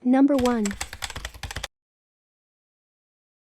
Number 1.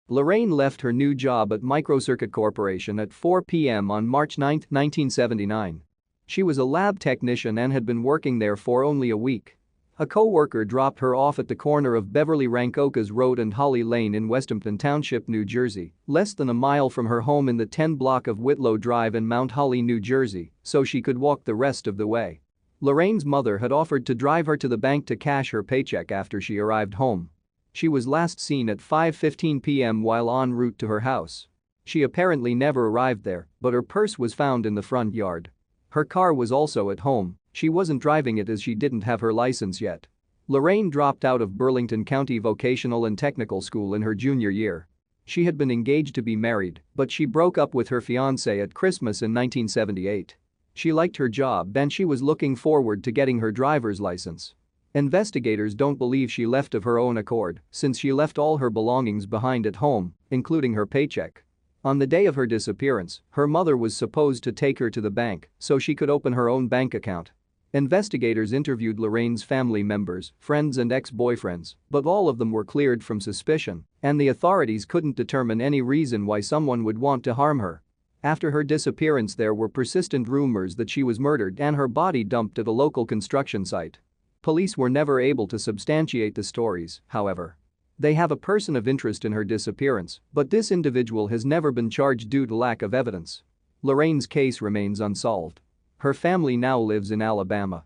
Lorraine left her new job at Microcircuit Corporation at 4 p.m. on March 9, 1979. She was a lab technician and had been working there for only a week. A co-worker dropped her off at the corner of Beverly Rancocas Road and Holly Lane in Westampton Township, New Jersey, less than a mile from her home in the 10 block of Whitlow Drive in Mount Holly, New Jersey, so she could walk the rest of the way. Lorraine's mother had offered to drive her to the bank to cash her paycheck after she arrived home. She was last seen at 5:15 p.m. while en route to her house. She apparently never arrived there, but her purse was found in the front yard. Her car was also at home. She wasn't driving it as she didn't have her license yet. Lorraine dropped out of Burlington County Vocational and Technical School in her junior year. She had been engaged to be married, but she broke up with her fiancé at Christmas in 1978. She liked her job and she was looking forward to getting her driver's license. Investigators don't believe she left of her own accord since she left all her belongings behind at home, including her paycheck. On the day of her disappearance, her mother was supposed to take her to the bank so she could open her own bank account. Investigators interviewed Lorraine's family members, friends and ex-boyfriends, but all of them were cleared from suspicion, and the authorities couldn't determine any reason why someone would want to harm her. After her disappearance, there were persistent rumors that she was murdered and her body dumped at a local construction site. Police were never able to substantiate the stories, however. They have a person of interest in her disappearance, but this individual has never been charged due to lack of evidence. Lorraine's case remains unsolved. Her family now lives in Alabama.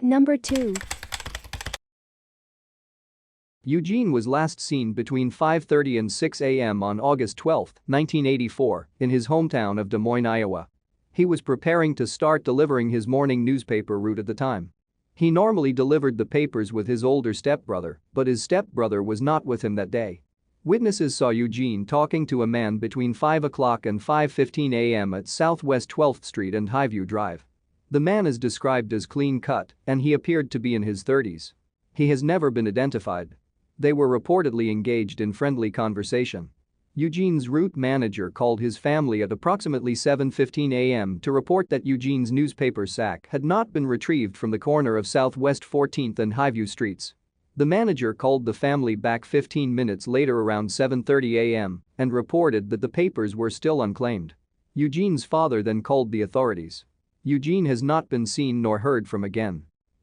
Number 2. Eugene was last seen between 5:30 and 6 a.m. on August 12, 1984, in his hometown of Des Moines, Iowa. He was preparing to start delivering his morning newspaper route at the time. He normally delivered the papers with his older stepbrother, but his stepbrother was not with him that day. Witnesses saw Eugene talking to a man between 5 o'clock and 5:15 a.m. at Southwest 12th Street and Highview Drive. The man is described as clean-cut, and he appeared to be in his 30s. He has never been identified. They were reportedly engaged in friendly conversation. Eugene's route manager called his family at approximately 7:15 a.m. to report that Eugene's newspaper sack had not been retrieved from the corner of Southwest 14th and Highview Streets. The manager called the family back 15 minutes later around 7:30 a.m. and reported that the papers were still unclaimed. Eugene's father then called the authorities. Eugene has not been seen nor heard from again.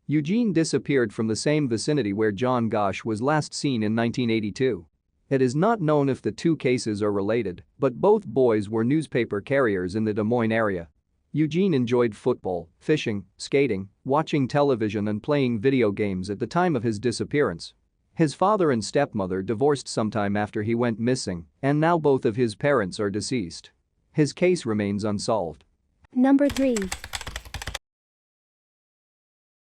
Eugene disappeared from the same vicinity where John Gosch was last seen in 1982. It is not known if the two cases are related, but both boys were newspaper carriers in the Des Moines area. Eugene enjoyed football, fishing, skating, watching television and playing video games at the time of his disappearance. His father and stepmother divorced sometime after he went missing, and now both of his parents are deceased. His case remains unsolved. Number 3.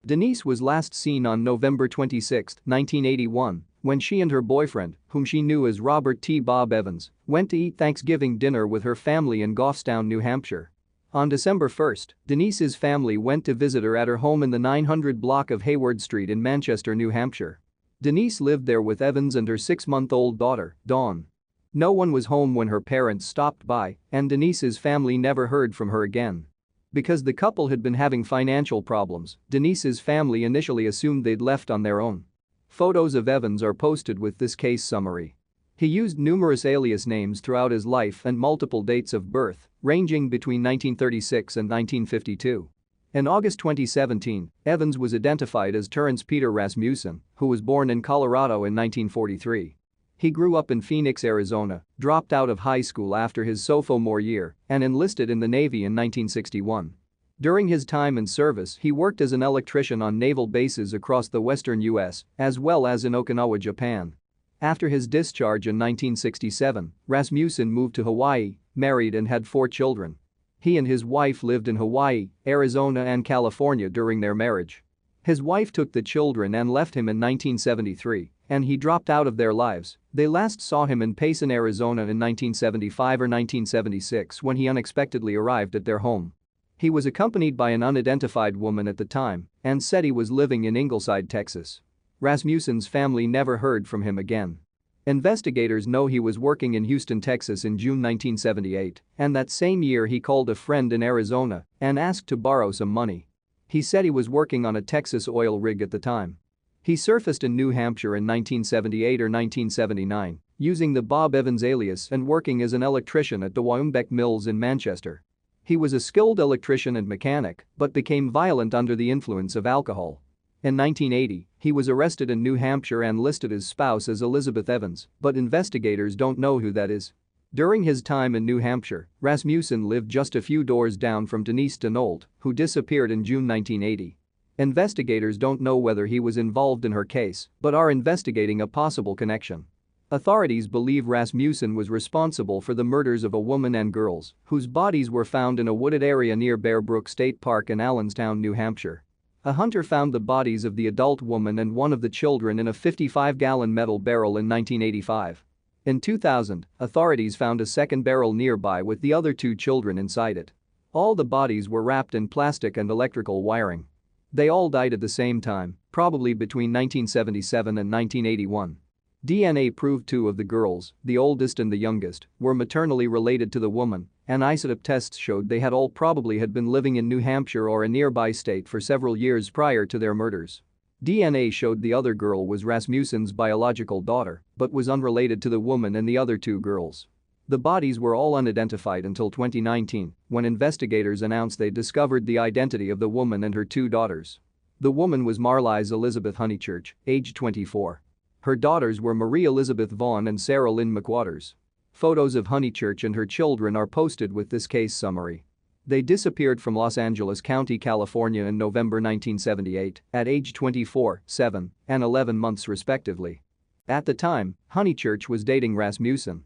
Denise was last seen on November 26, 1981, when she and her boyfriend, whom she knew as Robert T. Bob Evans, went to eat Thanksgiving dinner with her family in Goffstown, New Hampshire. On December 1, Denise's family went to visit her at her home in the 900 block of Hayward Street in Manchester, New Hampshire. Denise lived there with Evans and her 6-month-old daughter, Dawn. No one was home when her parents stopped by, and Denise's family never heard from her again. Because the couple had been having financial problems, Denise's family initially assumed they'd left on their own. Photos of Evans are posted with this case summary. He used numerous alias names throughout his life and multiple dates of birth, ranging between 1936 and 1952. In August 2017, Evans was identified as Terrence Peter Rasmussen, who was born in Colorado in 1943. He grew up in Phoenix, Arizona, dropped out of high school after his sophomore year, and enlisted in the Navy in 1961. During his time in service, he worked as an electrician on naval bases across the western U.S., as well as in Okinawa, Japan. After his discharge in 1967, Rasmussen moved to Hawaii, married and had 4 children. He and his wife lived in Hawaii, Arizona and California during their marriage. His wife took the children and left him in 1973, and he dropped out of their lives. They last saw him in Payson, Arizona in 1975 or 1976 when he unexpectedly arrived at their home. He was accompanied by an unidentified woman at the time and said he was living in Ingleside, Texas. Rasmussen's family never heard from him again. Investigators know he was working in Houston, Texas in June 1978, and that same year he called a friend in Arizona and asked to borrow some money. He said he was working on a Texas oil rig at the time. He surfaced in New Hampshire in 1978 or 1979, using the Bob Evans alias and working as an electrician at the Wyombeck Mills in Manchester. He was a skilled electrician and mechanic, but became violent under the influence of alcohol. In 1980, he was arrested in New Hampshire and listed his spouse as Elizabeth Evans, but investigators don't know who that is. During his time in New Hampshire, Rasmussen lived just a few doors down from Denise Denault, who disappeared in June 1980. Investigators don't know whether he was involved in her case, but are investigating a possible connection. Authorities believe Rasmussen was responsible for the murders of a woman and girls, whose bodies were found in a wooded area near Bear Brook State Park in Allenstown, New Hampshire. A hunter found the bodies of the adult woman and one of the children in a 55-gallon metal barrel in 1985. In 2000, authorities found a second barrel nearby with the other two children inside it. All the bodies were wrapped in plastic and electrical wiring. They all died at the same time, probably between 1977 and 1981. DNA proved two of the girls, the oldest and the youngest, were maternally related to the woman, and isotope tests showed they had all probably had been living in New Hampshire or a nearby state for several years prior to their murders. DNA showed the other girl was Rasmussen's biological daughter, but was unrelated to the woman and the other two girls. The bodies were all unidentified until 2019, when investigators announced they discovered the identity of the woman and her two daughters. The woman was Marlies Elizabeth Honeychurch, age 24. Her daughters were Marie Elizabeth Vaughn and Sarah Lynn McWatters. Photos of Honeychurch and her children are posted with this case summary. They disappeared from Los Angeles County, California in November 1978, at age 24, 7, and 11 months respectively. At the time, Honeychurch was dating Rasmussen.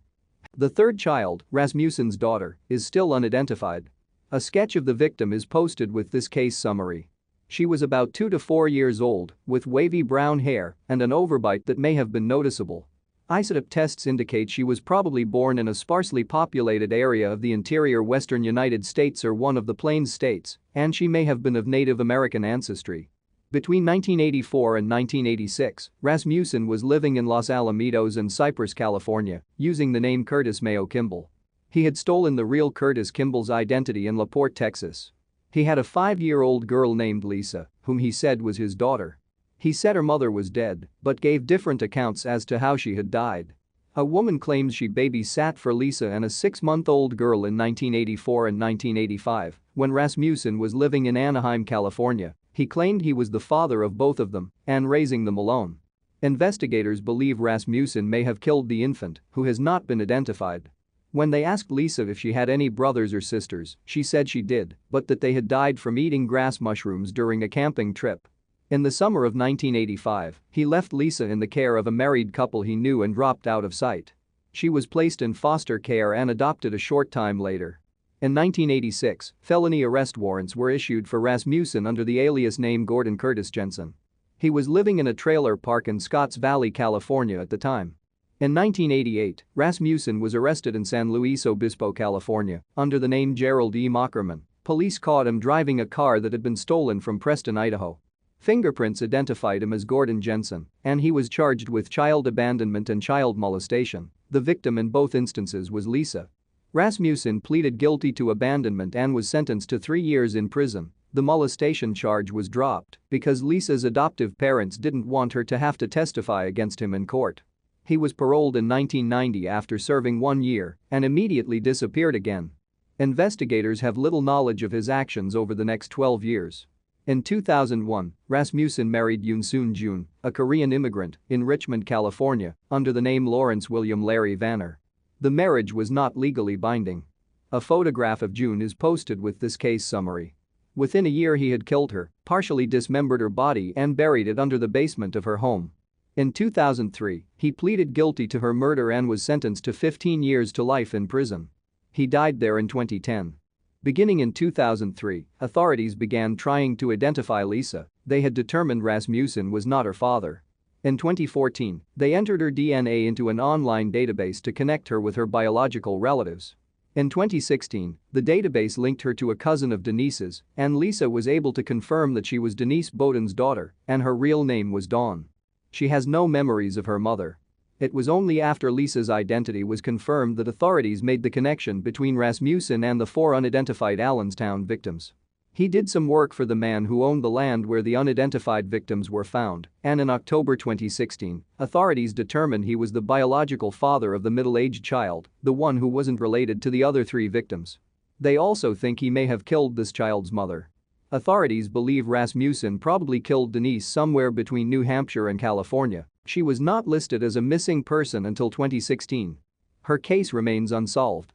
The third child, Rasmussen's daughter, is still unidentified. A sketch of the victim is posted with this case summary. She was about 2 to 4 years old, with wavy brown hair and an overbite that may have been noticeable. Isotope tests indicate she was probably born in a sparsely populated area of the interior western United States or one of the Plains states, and she may have been of Native American ancestry. Between 1984 and 1986, Rasmussen was living in Los Alamitos and Cypress, California, using the name Curtis Mayo Kimball. He had stolen the real Curtis Kimball's identity in La Porte, Texas. He had a 5-year-old girl named Lisa, whom he said was his daughter. He said her mother was dead, but gave different accounts as to how she had died. A woman claims she babysat for Lisa and a 6-month-old girl in 1984 and 1985, when Rasmussen was living in Anaheim, California. He claimed he was the father of both of them and raising them alone. Investigators believe Rasmussen may have killed the infant, who has not been identified. When they asked Lisa if she had any brothers or sisters, she said she did, but that they had died from eating grass mushrooms during a camping trip. In the summer of 1985, he left Lisa in the care of a married couple he knew and dropped out of sight. She was placed in foster care and adopted a short time later. In 1986, felony arrest warrants were issued for Rasmussen under the alias name Gordon Curtis Jensen. He was living in a trailer park in Scotts Valley, California at the time. In 1988, Rasmussen was arrested in San Luis Obispo, California, under the name Gerald E. Mockerman. Police caught him driving a car that had been stolen from Preston, Idaho. Fingerprints identified him as Gordon Jensen, and he was charged with child abandonment and child molestation. The victim in both instances was Lisa. Rasmussen pleaded guilty to abandonment and was sentenced to 3 years in prison. The molestation charge was dropped because Lisa's adoptive parents didn't want her to have to testify against him in court. He was paroled in 1990 after serving 1 year and immediately disappeared again. Investigators have little knowledge of his actions over the next 12 years. In 2001, Rasmussen married Yoon Jun, a Korean immigrant, in Richmond, California, under the name Lawrence William Larry Vanner. The marriage was not legally binding. A photograph of June is posted with this case summary. Within a year he had killed her, partially dismembered her body and buried it under the basement of her home. In 2003, he pleaded guilty to her murder and was sentenced to 15 years to life in prison. He died there in 2010. Beginning in 2003, authorities began trying to identify Lisa. They had determined Rasmussen was not her father. In 2014, they entered her DNA into an online database to connect her with her biological relatives. In 2016, the database linked her to a cousin of Denise's, and Lisa was able to confirm that she was Denise Bowden's daughter and her real name was Dawn. She has no memories of her mother. It was only after Lisa's identity was confirmed that authorities made the connection between Rasmussen and the 4 unidentified Allenstown victims. He did some work for the man who owned the land where the unidentified victims were found, and in October 2016, authorities determined he was the biological father of the middle-aged child, the one who wasn't related to the other 3 victims. They also think he may have killed this child's mother. Authorities believe Rasmussen probably killed Denise somewhere between New Hampshire and California. She was not listed as a missing person until 2016. Her case remains unsolved.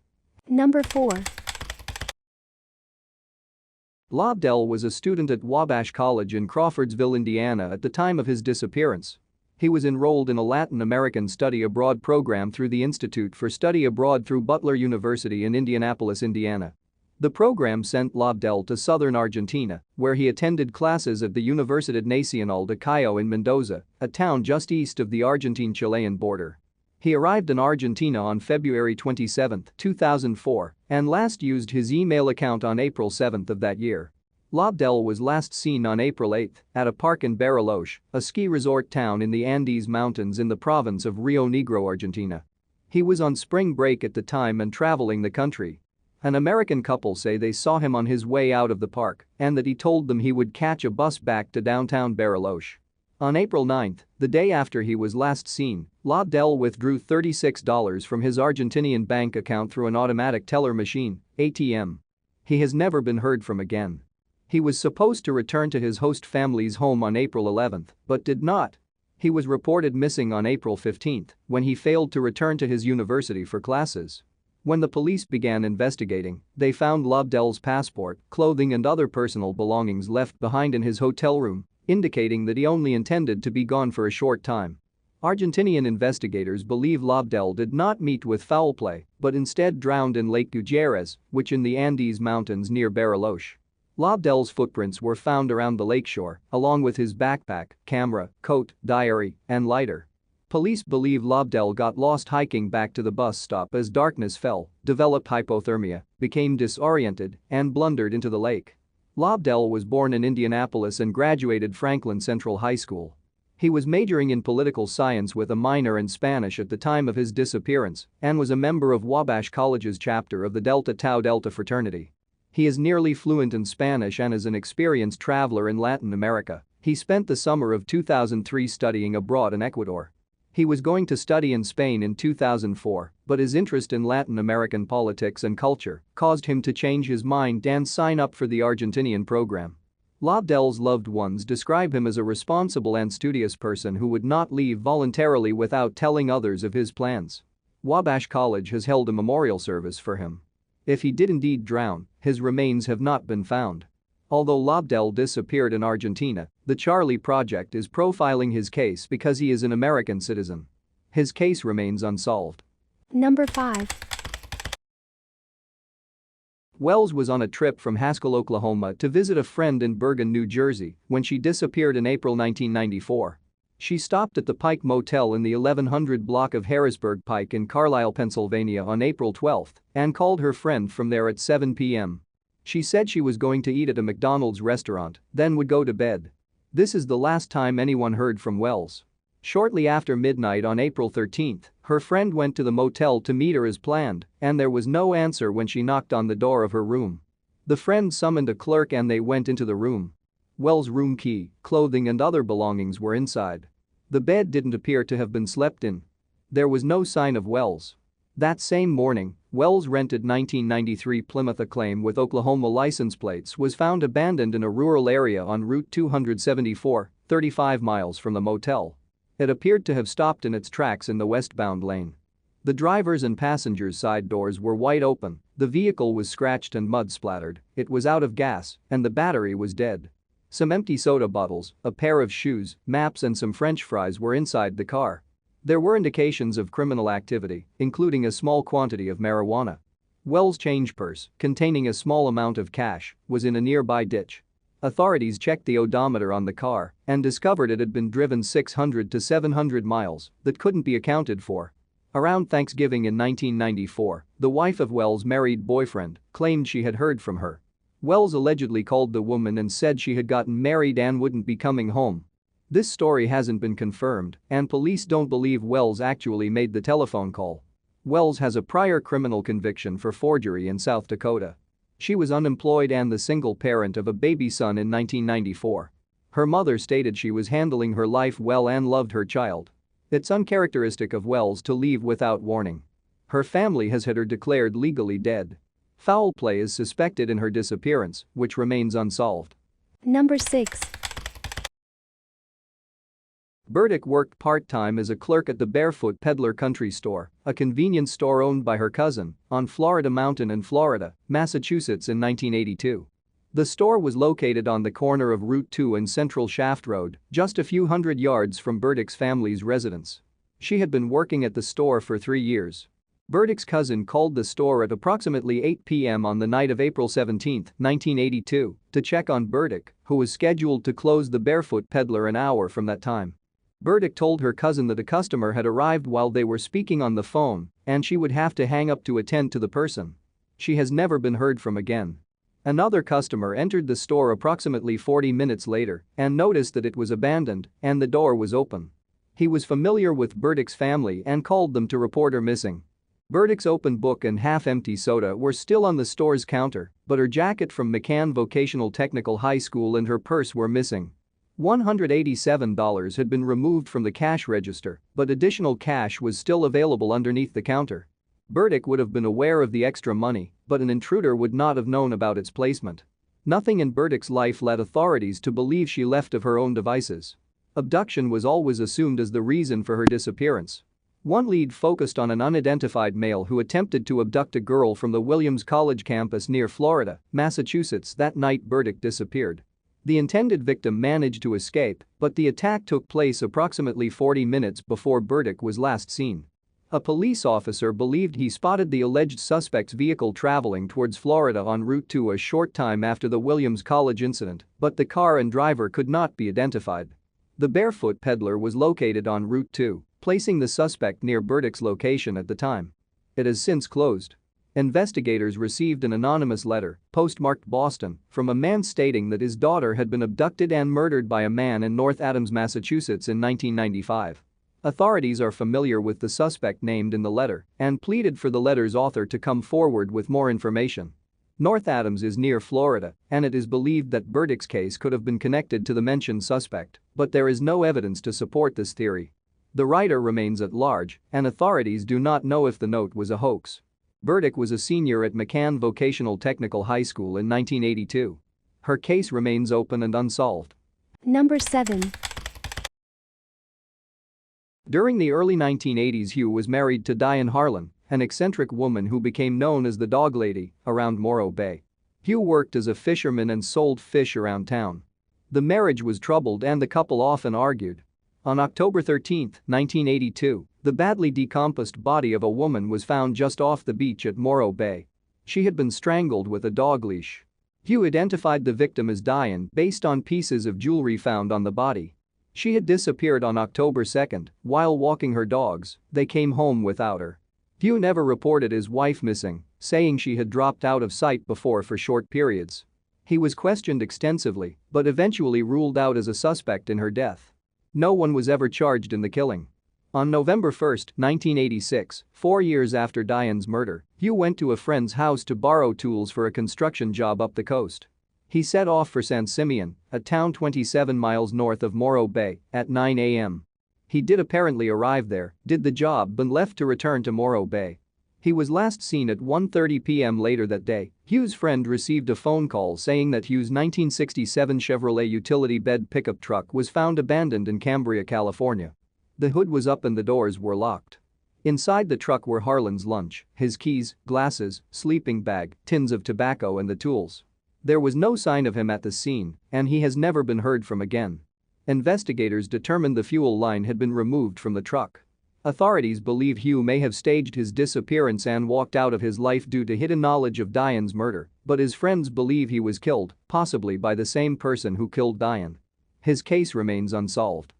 Number 4. Lobdell was a student at Wabash College in Crawfordsville, Indiana at the time of his disappearance. He was enrolled in a Latin American study abroad program through the Institute for Study Abroad through Butler University in Indianapolis, Indiana. The program sent Lobdell to southern Argentina, where he attended classes at the Universidad Nacional de Cuyo in Mendoza, a town just east of the Argentine-Chilean border. He arrived in Argentina on February 27, 2004, and last used his email account on April 7 of that year. Lobdell was last seen on April 8 at a park in Bariloche, a ski resort town in the Andes Mountains in the province of Rio Negro, Argentina. He was on spring break at the time and traveling the country. An American couple say they saw him on his way out of the park and that he told them he would catch a bus back to downtown Bariloche. On April 9, the day after he was last seen, Lobdell withdrew $36 from his Argentinian bank account through an automatic teller machine, ATM. He has never been heard from again. He was supposed to return to his host family's home on April 11, but did not. He was reported missing on April 15 when he failed to return to his university for classes. When the police began investigating, they found Lobdell's passport, clothing and other personal belongings left behind in his hotel room, indicating that he only intended to be gone for a short time. Argentinian investigators believe Lobdell did not meet with foul play but instead drowned in Lake Gutierrez, which in the Andes Mountains near Bariloche. Lobdell's footprints were found around the lakeshore, along with his backpack, camera, coat, diary, and lighter. Police believe Lobdell got lost hiking back to the bus stop as darkness fell, developed hypothermia, became disoriented, and blundered into the lake. Lobdell was born in Indianapolis and graduated Franklin Central High School. He was majoring in political science with a minor in Spanish at the time of his disappearance and was a member of Wabash College's chapter of the Delta Tau Delta fraternity. He is nearly fluent in Spanish and is an experienced traveler in Latin America. He spent the summer of 2003 studying abroad in Ecuador. He was going to study in Spain in 2004, but his interest in Latin American politics and culture caused him to change his mind and sign up for the Argentinian program. Lobdell's loved ones describe him as a responsible and studious person who would not leave voluntarily without telling others of his plans. Wabash College has held a memorial service for him. If he did indeed drown, his remains have not been found. Although Lobdell disappeared in Argentina, the Charlie Project is profiling his case because he is an American citizen. His case remains unsolved. Number 5. Wells was on a trip from Haskell, Oklahoma to visit a friend in Bergen, New Jersey when she disappeared in April 1994. She stopped at the Pike Motel in the 1100 block of Harrisburg Pike in Carlisle, Pennsylvania on April 12 and called her friend from there at 7 p.m. She said she was going to eat at a McDonald's restaurant, then would go to bed. This is the last time anyone heard from Wells. Shortly after midnight on April 13, her friend went to the motel to meet her as planned, and there was no answer when she knocked on the door of her room. The friend summoned a clerk and they went into the room. Wells' room key, clothing and other belongings were inside. The bed didn't appear to have been slept in. There was no sign of Wells. That same morning, Wells' rented 1993 Plymouth Acclaim with Oklahoma license plates was found abandoned in a rural area on Route 274, 35 miles from the motel. It appeared to have stopped in its tracks in the westbound lane. The driver's and passenger's side doors were wide open, the vehicle was scratched and mud splattered, it was out of gas, and the battery was dead. Some empty soda bottles, a pair of shoes, maps and some French fries were inside the car. There were indications of criminal activity, including a small quantity of marijuana. Wells' change purse, containing a small amount of cash, was in a nearby ditch. Authorities checked the odometer on the car and discovered it had been driven 600 to 700 miles that couldn't be accounted for. Around Thanksgiving in 1994, the wife of Wells' married boyfriend claimed she had heard from her. Wells allegedly called the woman and said she had gotten married and wouldn't be coming home. This story hasn't been confirmed, and police don't believe Wells actually made the telephone call. Wells has a prior criminal conviction for forgery in South Dakota. She was unemployed and the single parent of a baby son in 1994. Her mother stated she was handling her life well and loved her child. It's uncharacteristic of Wells to leave without warning. Her family has had her declared legally dead. Foul play is suspected in her disappearance, which remains unsolved. Number 6. Burdick worked part-time as a clerk at the Barefoot Peddler Country Store, a convenience store owned by her cousin, on Florida Mountain in Florida, Massachusetts in 1982. The store was located on the corner of Route 2 and Central Shaft Road, just a few hundred yards from Burdick's family's residence. She had been working at the store for 3 years. Burdick's cousin called the store at approximately 8 p.m. on the night of April 17, 1982, to check on Burdick, who was scheduled to close the Barefoot Peddler an hour from that time. Burdick told her cousin that a customer had arrived while they were speaking on the phone and she would have to hang up to attend to the person. She has never been heard from again. Another customer entered the store approximately 40 minutes later and noticed that it was abandoned and the door was open. He was familiar with Burdick's family and called them to report her missing. Burdick's open book and half-empty soda were still on the store's counter, but her jacket from McCann Vocational Technical High School and her purse were missing. $187 had been removed from the cash register, but additional cash was still available underneath the counter. Burdick would have been aware of the extra money, but an intruder would not have known about its placement. Nothing in Burdick's life led authorities to believe she left of her own devices. Abduction was always assumed as the reason for her disappearance. One lead focused on an unidentified male who attempted to abduct a girl from the Williams College campus near Florida, Massachusetts that night Burdick disappeared. The intended victim managed to escape, but the attack took place approximately 40 minutes before Burdick was last seen. A police officer believed he spotted the alleged suspect's vehicle traveling towards Florida on Route 2 a short time after the Williams College incident, but the car and driver could not be identified. The Barefoot Peddler was located on Route 2, placing the suspect near Burdick's location at the time. It has since closed. Investigators received an anonymous letter, postmarked Boston, from a man stating that his daughter had been abducted and murdered by a man in North Adams, Massachusetts in 1995. Authorities are familiar with the suspect named in the letter and pleaded for the letter's author to come forward with more information. North Adams is near Florida, and it is believed that Burdick's case could have been connected to the mentioned suspect, but there is no evidence to support this theory. The writer remains at large, and authorities do not know if the note was a hoax. Burdick was a senior at McCann Vocational Technical High School in 1982. Her case remains open and unsolved. Number 7. During the early 1980s, Hugh was married to Diane Harlan, an eccentric woman who became known as the Dog Lady around Morro Bay. Hugh worked as a fisherman and sold fish around town. The marriage was troubled and the couple often argued. On October 13, 1982, the badly decomposed body of a woman was found just off the beach at Morro Bay. She had been strangled with a dog leash. Hugh identified the victim as Diane based on pieces of jewelry found on the body. She had disappeared on October 2 while walking her dogs. They came home without her. Hugh never reported his wife missing, saying she had dropped out of sight before for short periods. He was questioned extensively, but eventually ruled out as a suspect in her death. No one was ever charged in the killing. On November 1, 1986, 4 years after Diane's murder, Hugh went to a friend's house to borrow tools for a construction job up the coast. He set off for San Simeon, a town 27 miles north of Morro Bay, at 9 a.m. He did apparently arrive there, did the job and left to return to Morro Bay. He was last seen at 1:30 p.m. later that day. Hugh's friend received a phone call saying that Hugh's 1967 Chevrolet utility bed pickup truck was found abandoned in Cambria, California. The hood was up and the doors were locked. Inside the truck were Harlan's lunch, his keys, glasses, sleeping bag, tins of tobacco and the tools. There was no sign of him at the scene, and he has never been heard from again. Investigators determined the fuel line had been removed from the truck. Authorities believe Hugh may have staged his disappearance and walked out of his life due to hidden knowledge of Diane's murder, but his friends believe he was killed, possibly by the same person who killed Diane. His case remains unsolved.